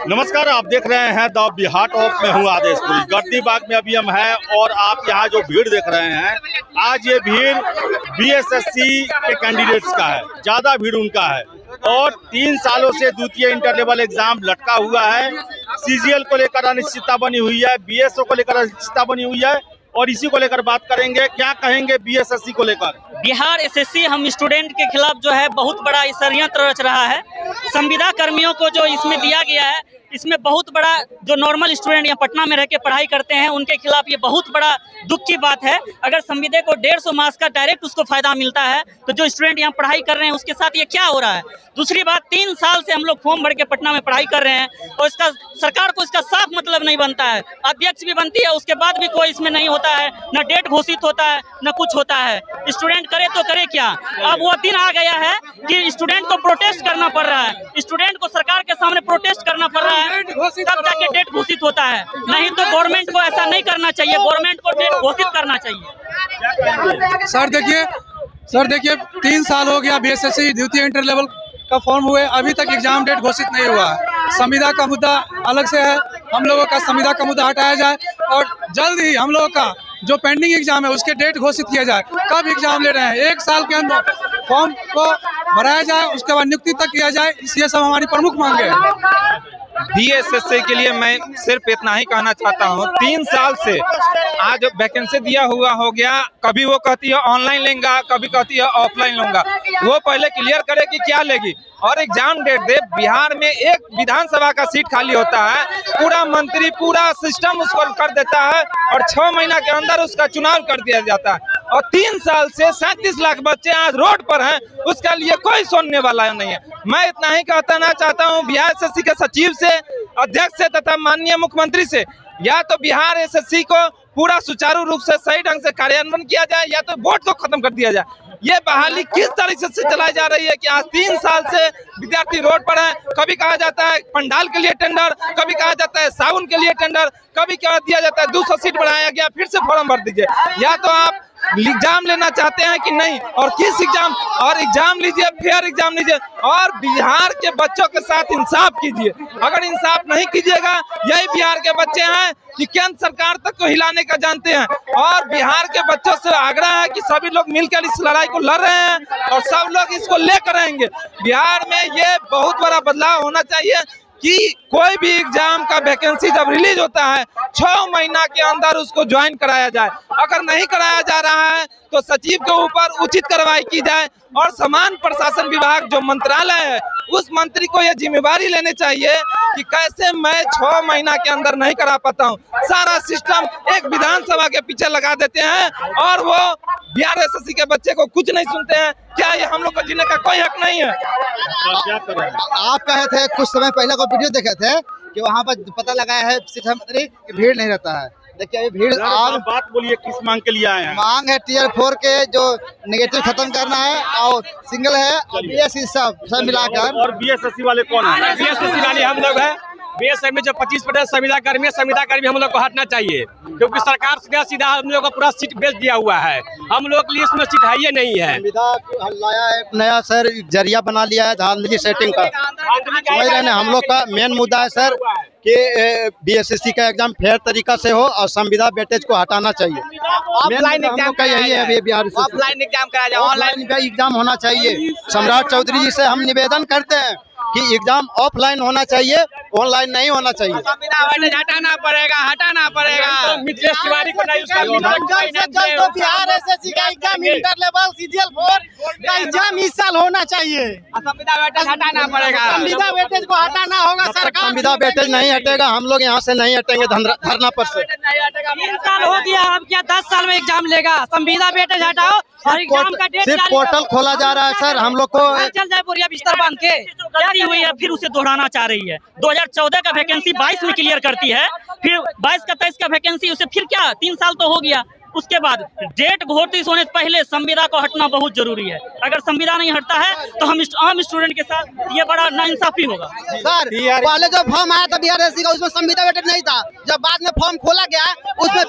नमस्कार, आप देख रहे हैं द बिहार टॉप में हूँ आदेशपुरी गर्दी बाग में अभी हम हैं और आप यहाँ जो भीड़ देख रहे हैं, आज ये भीड़ बीएसएससी के कैंडिडेट्स का है। ज़्यादा भीड़ उनका है और 3 सालों से द्वितीय इंटर लेवल एग्जाम लटका हुआ है। सीजीएल को लेकर अनिश्चितता बनी हुई है, बीएसओ को लेकर अनिश्चितता बनी हुई है और इसी को लेकर बात करेंगे। क्या कहेंगे बीएसएससी को लेकर? बिहार एसएससी हम स्टूडेंट के खिलाफ जो है बहुत बड़ा षड्यंत्र रच रहा है। संविदा कर्मियों को जो इसमें दिया गया है, इसमें बहुत बड़ा जो नॉर्मल स्टूडेंट यहाँ पटना में रह के पढ़ाई करते हैं उनके खिलाफ ये बहुत बड़ा दुख की बात है। अगर संविदा को 150 मार्क्स का डायरेक्ट उसको फायदा मिलता है तो जो स्टूडेंट यहाँ पढ़ाई कर रहे हैं उसके साथ ये क्या हो रहा है। दूसरी बात, 3 साल से हम लोग फॉर्म भर के पटना में पढ़ाई कर रहे हैं और इसका सरकार को इसका साफ मतलब नहीं बनता है। अध्यक्ष भी बनती है, उसके बाद भी कोई इसमें नहीं होता है, न डेट घोषित होता है न कुछ होता है। स्टूडेंट करे तो करे क्या। अब वो दिन आ गया है कि स्टूडेंट को प्रोटेस्ट करना पड़ रहा है, स्टूडेंट को सरकार के सामने प्रोटेस्ट करना पड़ रहा है, तब जाके डेट घोषित होता है। नहीं तो गवर्नमेंट को ऐसा नहीं करना चाहिए, गवर्नमेंट को डेट घोषित करना चाहिए। सर देखिए 3 साल हो गया बीएसएससी द्वितीय इंटर लेवल का फॉर्म हुए, अभी तक एग्जाम डेट घोषित नहीं हुआ है। संविदा का मुद्दा अलग से है, हम लोगों का संविदा का मुद्दा हटाया जाए और जल्द ही हम लोगों का जो पेंडिंग एग्जाम है उसके डेट घोषित किया जाए। कब एग्जाम ले रहे हैं, 1 साल के अंदर फॉर्म को भराया जाए, उसके बाद नियुक्ति तक किया जाए। ये सब हमारी प्रमुख मांगे हैं। बीएसएससी के लिए मैं सिर्फ इतना ही कहना चाहता हूँ, 3 साल से आज वैकेंसी दिया हुआ हो गया, कभी वो कहती है ऑनलाइन लेंगा, कभी कहती है ऑफलाइन लूंगा। वो पहले क्लियर करे कि क्या लेगी और एग्जाम डेट दे। बिहार में एक विधानसभा का सीट खाली होता है, पूरा मंत्री पूरा सिस्टम उसको कर देता है और 6 महीना के अंदर उसका चुनाव कर दिया जाता है। और 3 साल से 37 लाख बच्चे आज रोड पर हैं, उसका लिए कोई सुनने वाला नहीं है। मैं इतना ही कहना चाहता हूँ बिहार एसएससी के सचिव से, अध्यक्ष से तथा माननीय मुख्यमंत्री से, या तो बिहार एसएससी को पूरा सुचारू रूप से सही ढंग से कार्यान्वयन किया जाए या तो बोर्ड को खत्म कर दिया जाए। ये बहाली किस तरीके से चलाई जा रही है कि आज 3 साल से विद्यार्थी रोड पर हैं। कभी कहा जाता है पंडाल के लिए टेंडर, कभी कहा जाता है साबुन के लिए टेंडर, कभी क्या दिया जाता है 200 सीट बढ़ाया गया, फिर से फॉर्म भर दीजिए। या तो आप एग्जाम लेना चाहते हैं कि नहीं, और किस एग्जाम, और एग्जाम लीजिए, फेयर एग्जाम लीजिए और बिहार के बच्चों के साथ इंसाफ कीजिए। अगर इंसाफ नहीं कीजिएगा, यही बिहार के बच्चे हैं कि केंद्र सरकार तक को हिलाने का जानते हैं। और बिहार के बच्चों से आग्रह है कि सभी लोग मिलकर इस लड़ाई को लड़ रहे हैं और सब लोग इसको लेकर रहेंगे। बिहार में ये बहुत बड़ा बदलाव होना चाहिए कि कोई भी एग्जाम का वैकेंसी जब रिलीज होता है 6 महीना के अंदर उसको ज्वाइन कराया जाए। अगर नहीं कराया जा रहा है तो सचिव के ऊपर उचित कार्रवाई की जाए और समान प्रशासन विभाग जो मंत्रालय है उस मंत्री को यह जिम्मेवारी लेनी चाहिए कि कैसे मैं 6 महीना के अंदर नहीं करा पाता हूँ। सारा सिस्टम एक विधानसभा के पीछे लगा देते हैं और वो बिहार एसएससी के बच्चे को कुछ नहीं सुनते हैं। क्या ये हम लोग को जीने का कोई हक नहीं है? आप कहे थे कुछ समय पहले को वीडियो देखे थे कि वहाँ पर पता लगाया है शिक्षा मंत्री कि भीड़ नहीं रहता है। देखिए ये भीड़, आप बात बोलिए, किस मांग के लिए आए हैं? मांग है टियर 4 के जो नेगेटिव खत्म करना है और सिंगल है और बीएससी सब मिलाकर। और बीएसएससी वाले कौन है? बीएसएससी वाले हम लोग हैं। बीएसएफ में जो 25% संविदा कर्मी हम लोग को हटना चाहिए, क्योंकि सरकार सीधा सीधा हम लोग का पूरा सीट बेच दिया हुआ है। हम लोग के लिए इसमें सीट है ही नहीं है। संविदा लाया है नया सर, जरिया बना लिया है धांधली सेटिंग का। समझ रहे हैं, हम लोग का मेन मुद्दा है सर कि बीएसएससी का एग्जाम फेयर तरीका से हो और संविदा वेटेज को हटाना चाहिए। ऑफलाइन एग्जाम का यही है, बिहार ऑफलाइन एग्जाम कराया जाए, ऑनलाइन का एग्जाम होना चाहिए। सम्राट चौधरी जी से हम निवेदन करते हैं कि एग्जाम ऑफलाइन होना चाहिए, ऑनलाइन नहीं होना चाहिए। हटाना पड़ेगा। मिथिलेश तिवारी को बिहार एसएससी का एग्जाम इंटर लेवल सीजीएल 4 का एग्जाम इस साल होना चाहिए। संविदा वेटेज हटाना पड़ेगा। संविदा वेटेज को हटाना होगा सरकार। संविदा वेटेज नहीं हटेगा, हम लोग यहाँ से नहीं हटेंगे धरना पर से। 3 साल हो गया, अब क्या 10 साल में एग्जाम लेगा? संविदा वेटेज हटाओ और एग्जाम का डेट सिर्फ पोर्टल खोला जा रहा है सर, हम लोग को चल जाए बोरिया बिस्तर बांध के तैयारी हुई है, फिर उसे दोहराना चाह रही है। 2014 का वैकेंसी 22 में क्लियर करती है, फिर 22 का 23 का वैकेंसी, उसे फिर क्या 3 साल तो हो गया। उसके बाद डेट घोषित होने से पहले संविदा को हटना बहुत जरूरी है। अगर संविदा नहीं हटता है तो हम आम स्टूडेंट के साथ ये बड़ा नाइंसाफी होगा। सर पहले जो फॉर्म आया था बिहार एसएससी का उसमें संविदा वेटेज नहीं था, जब बाद में फॉर्म खोला गया उसमें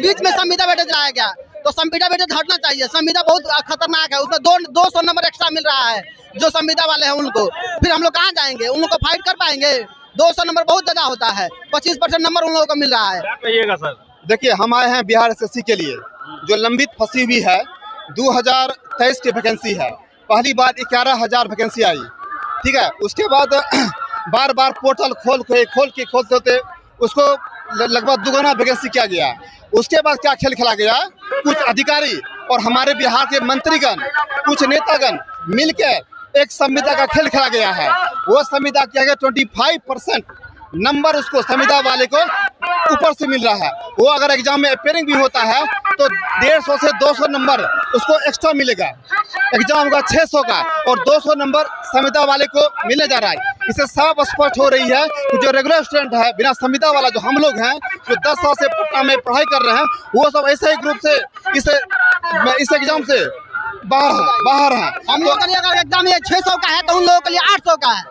बीच में संविदा वेटेज लाया गया, तो संविदा वेटेज हटना चाहिए। संविदा बहुत खतरनाक है, उसमें 200 नंबर एक्स्ट्रा मिल रहा है जो संविदा वाले हैं उनको। फिर हम लोग कहाँ जाएंगे, उन लोग को फाइट कर पाएंगे? 200 नंबर बहुत ज्यादा होता है, 25% नंबर उन लोगों को मिल रहा है। क्या कहिएगा सर? देखिए, हम आए हैं बिहार एसएससी के लिए, जो लंबित फंसी हुई है। 2023 की वैकेंसी है, पहली बार 11,000 वैकेंसी आई, ठीक है। उसके बाद बार बार पोर्टल खोलते उसको लगभग दुगुना वैकेंसी किया गया। उसके बाद क्या खेल खेला गया, कुछ अधिकारी और हमारे बिहार के मंत्रीगण, कुछ नेतागण मिलकर एक संविदा का खेल खेला गया है। वो संविदा किया गया 25% नंबर उसको संविदा वाले को ऊपर से मिल रहा है। वो अगर एग्जाम में अपेयरिंग भी होता है तो 150 से 200 नंबर उसको एक्स्ट्रा मिलेगा। एग्जाम होगा 600 का और 200 नंबर संविदा वाले को मिलने जा रहा है। इससे साफ स्पष्ट हो रही है कि जो रेगुलर स्टूडेंट है बिना संविदा वाला, जो हम लोग हैं जो 10 साल से पटना में पढ़ाई कर रहे हैं, वो सब ऐसे ही ग्रुप से इस एग्जाम से बाहर हैं। हम लोग के लिए अगर एग्जाम ये 600 का है तो उन लोगों के लिए 800 का है,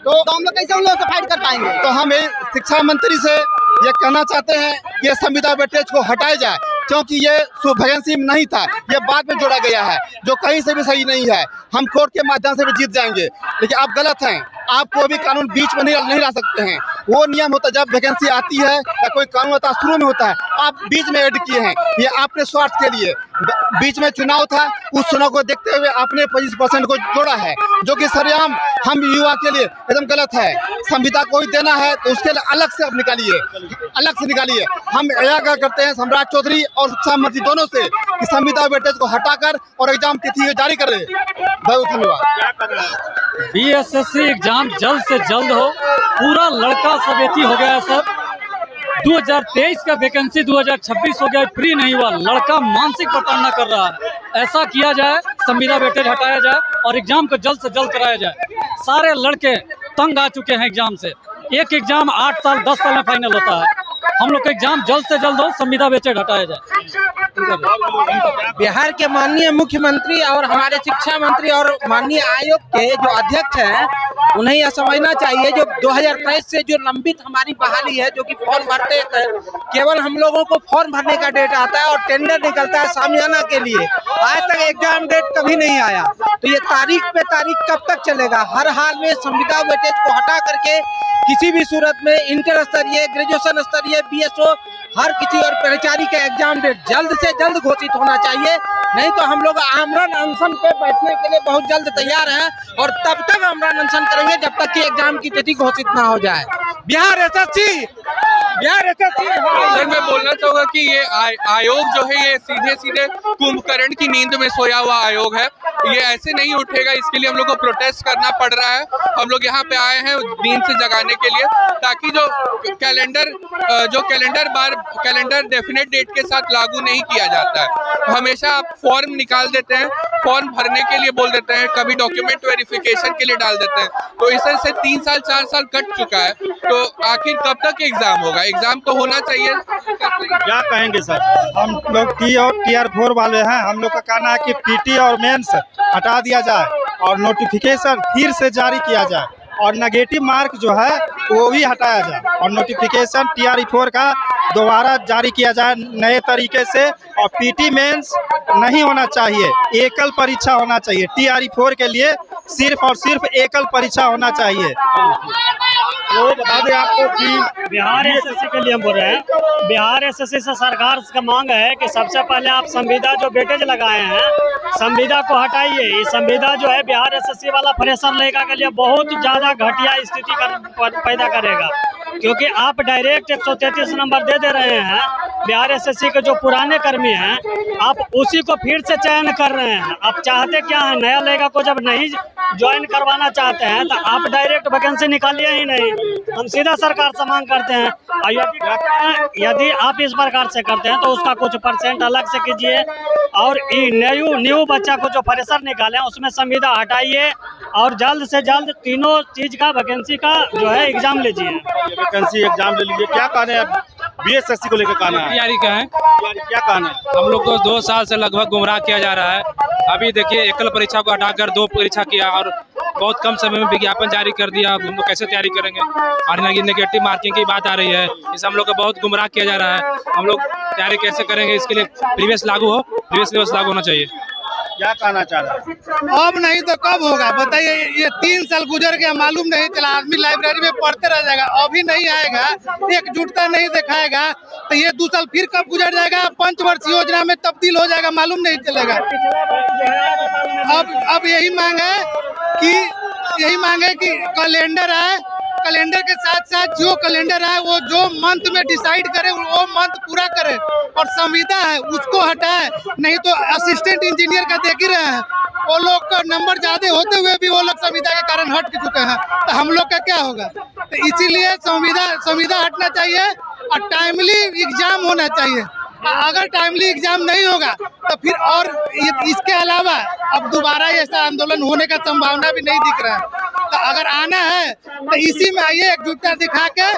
तो हम लोग कैसे उन लोगों से फाइट कर पाएंगे? तो हम शिक्षा मंत्री से ये कहना चाहते हैं कि संविदा वेटेज को हटाया जाए, क्योंकि ये वैकेंसी में नहीं था, ये बाद में जोड़ा गया है, जो कहीं से भी सही नहीं है। हम कोर्ट के माध्यम से भी जीत जाएंगे, लेकिन आप गलत हैं। आप कोई भी कानून बीच में नहीं ला सकते हैं। वो नियम होता है जब वैकेंसी आती है या कोई कानून होता है शुरू में होता है, आप बीच में ऐड किए हैं। ये आपने स्वार्थ के लिए, बीच में चुनाव था, उस चुनाव को देखते हुए आपने 25% को जोड़ा है, जो कि सरेआम हम युवा के लिए एकदम गलत है। संविदा कोई देना है तो उसके लिए अलग से आप निकालिए। हम आग्रह करते हैं सम्राट चौधरी और शिक्षा मंत्री दोनों से कि संविदा वेटेज को हटाकर और एग्जाम तिथि जारी करें। बहुत धन्यवाद। बीएसएससी एग्जाम जल्द से जल्द हो, पूरा लड़का सवेती हो गया है सर। 2023 का वैकेंसी 2026 हो गया, फ्री नहीं हुआ, लड़का मानसिक प्रताड़ना कर रहा है। ऐसा किया जाए, संविदा वेटेज हटाया जाए और एग्जाम को जल्द से जल्द कराया जाए। सारे लड़के तंग आ चुके हैं एग्जाम से। एक एग्जाम 8 साल 10 साल में फाइनल होता है। हम लोग का एग्जाम जल्द से जल्द हो, संविदा वेटेज हटाया जाए। बिहार के माननीय मुख्यमंत्री और हमारे शिक्षा मंत्री और माननीय आयोग के जो अध्यक्ष हैं, उन्हें यह समझना चाहिए जो 2023 से जो लंबित हमारी बहाली है, जो कि फॉर्म भरते हैं, केवल हम लोगों को फॉर्म भरने का डेट आता है और टेंडर निकलता है सामियाना के लिए। आज तक एग्जाम डेट कभी नहीं आया, तो ये तारीख पे तारीख कब तक चलेगा? हर हाल में संविदा वेटेज को हटा करके किसी भी सूरत में इंटर स्तरीय, ग्रेजुएशन स्तरीय, बीएसओ हर किसी और परिचारी का एग्जाम डेट जल्द से जल्द घोषित होना चाहिए। नहीं तो हम लोग आमरण अनशन पे बैठने के लिए बहुत जल्द तैयार हैं और तब तक आमरण अनशन करेंगे जब तक कि एग्जाम की तिथि घोषित ना हो जाए। बिहार एसएससी सर, मैं बोलना चाहूँगा कि ये आयोग जो है ये सीधे कुंभकर्ण की नींद में सोया हुआ आयोग है। ये ऐसे नहीं उठेगा, इसके लिए हम लोग को प्रोटेस्ट करना पड़ रहा है। हम लोग यहाँ पे आए हैं नींद से जगाने के लिए, ताकि जो कैलेंडर डेफिनेट डेट के साथ लागू नहीं किया जाता है। हमेशा आप फॉर्म निकाल देते हैं, फॉर्म भरने के लिए बोल देते हैं, कभी डॉक्यूमेंट वेरिफिकेशन के लिए डाल देते हैं, तो इस तरह से 3 साल 4 साल कट चुका है। तो आखिर कब तक एग्जाम होगा? एग्जाम तो होना चाहिए। क्या कहेंगे सर? हम लोग टी और टीआर 4 वाले हैं, हम लोग का कहना है कि पीटी और मेंस हटा दिया जाए और नोटिफिकेशन फिर से जारी किया जाए और नेगेटिव मार्क जो है वो भी हटाया जाए और नोटिफिकेशन टीआर 4 का दोबारा जारी किया जाए नए तरीके से। और पीटी मेंस नहीं होना चाहिए, एकल परीक्षा होना चाहिए। टीआर 4 के लिए सिर्फ और सिर्फ एकल परीक्षा होना चाहिए। तो बता दें आपको कि बिहार एसएससी के लिए हम बोल रहे हैं, बिहार एसएससी से सरकार का मांग है कि सबसे पहले आप संविदा जो वेटेज लगाए हैं, संविदा को हटाइए। ये संविदा जो है बिहार एसएससी वाला फ्रेशर लेगा के लिए बहुत ज़्यादा घटिया स्थिति पैदा करेगा, क्योंकि आप डायरेक्ट 133 नंबर दे रहे हैं। बिहार एसएससी के जो पुराने कर्मी हैं, आप उसी को फिर से चयन कर रहे हैं। आप चाहते क्या है? नया लेगा को जब नहीं ज्वाइन करवाना चाहते हैं तो आप डायरेक्ट वैकेंसी निकालिए ही नहीं। हम सीधा सरकार से मांग करते हैं, यदि आप इस प्रकार से करते हैं तो उसका कुछ % अलग से कीजिए और न्यू बच्चा को जो फ्रेशर निकाले उसमें संविदा हटाइए और जल्द से जल्द तीनों चीज का वैकेंसी का जो है एग्जाम लीजिए। वैकेंसी एग्जाम ले लीजिए। क्या कहना है बीएसएससी को लेकर? कहना है तैयारी का है, क्या कहना है? हम लोग को 2 साल से लगभग गुमराह किया जा रहा है। अभी देखिए एकल परीक्षा को हटाकर 2 परीक्षा किया और बहुत कम समय में विज्ञापन जारी कर दिया। हम लोग कैसे तैयारी करेंगे? और नेगेटिव मार्किंग की बात आ रही है, इसे हम लोग को बहुत गुमराह किया जा रहा है। हम लोग तैयारी कैसे करेंगे? इसके लिए प्रीवियस लागू हो, प्रीवियस सिलेबस लागू होना चाहिए। क्या कहना चाह रहे हैं? अब नहीं तो कब होगा बताइए। ये 3 साल गुजर गया, मालूम नहीं चला। आदमी लाइब्रेरी में पढ़ते रह जाएगा, अभी नहीं आएगा, एकजुटता नहीं दिखाएगा तो ये 2 साल फिर कब गुजर जाएगा, पंचवर्षीय योजना में तब्दील हो जाएगा, मालूम नहीं चलेगा। अब यही मांग है कि कैलेंडर है, कैलेंडर के साथ साथ जो कैलेंडर है वो जो मंथ में डिसाइड करे वो मंथ पूरा करे, और संविदा है उसको हटाए। नहीं तो असिस्टेंट इंजीनियर का देख ही रहे हैं, वो लोग का नंबर ज्यादा होते हुए भी वो लोग संविदा के कारण हट चुके हैं, तो हम लोग का क्या होगा। तो इसीलिए संविदा हटना चाहिए और टाइमली एग्जाम होना चाहिए। अगर टाइमली एग्जाम नहीं होगा तो फिर और इसके अलावा अब दोबारा ऐसा आंदोलन होने का संभावना भी नहीं दिख रहा है। तो अगर आना है तो इसी में आइए, एकजुटता दिखा के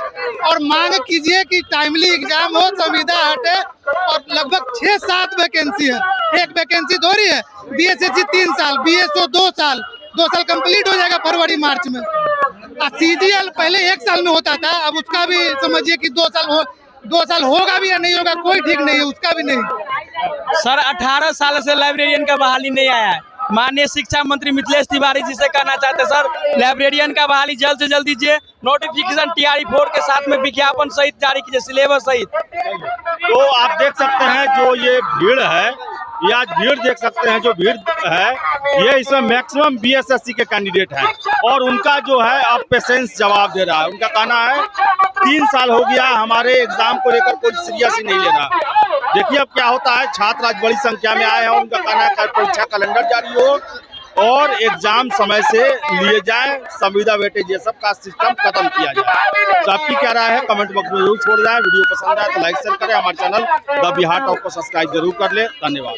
और मांग कीजिए कि टाइमली एग्जाम हो, संविदा हटे। और लगभग 6-7 वैकेंसी है, एक वैकेंसी थोड़ी है। बीएसएससी 3 साल, बीएसओ 2 साल कंप्लीट हो जाएगा फरवरी मार्च में। सीजीएल पहले 1 साल में होता था, अब उसका भी समझिए कि 2 साल होगा भी या नहीं होगा कोई ठीक नहीं है, उसका भी नहीं। सर 18 साल से लाइब्रेरियन का बहाली नहीं आया है। माननीय शिक्षा मंत्री मिथिलेश तिवारी जी से कहना चाहते हैं सर, लाइब्रेरियन का बहाली जल्द से जल्द दीजिए। नोटिफिकेशन TRE4 के साथ में विज्ञापन सहित जारी कीजिए, सिलेबस सहित। तो आप देख सकते हैं जो ये भीड़ है, ये आज भीड़ देख सकते हैं, जो भीड़ है ये इसमें मैक्सिमम BSSC के कैंडिडेट हैं और उनका जो है अब पेशेंस जवाब दे रहा है। उनका कहना है 3 साल हो गया हमारे एग्जाम को लेकर कोई सीरियस ही नहीं ले रहा। देखिए अब क्या होता है, छात्र आज बड़ी संख्या में आए हैं। उनका कहना है कि परीक्षा कैलेंडर जारी हो और एग्जाम समय से लिए जाए, संविदा वेटेज ये सब का सिस्टम खत्म किया जाए। तो आपकी क्या राय है कमेंट बॉक्स में जरूर छोड़ जाए। वीडियो पसंद आए तो लाइक शेयर करें, हमारे चैनल द बिहार टॉप को सब्सक्राइब जरूर कर ले। धन्यवाद।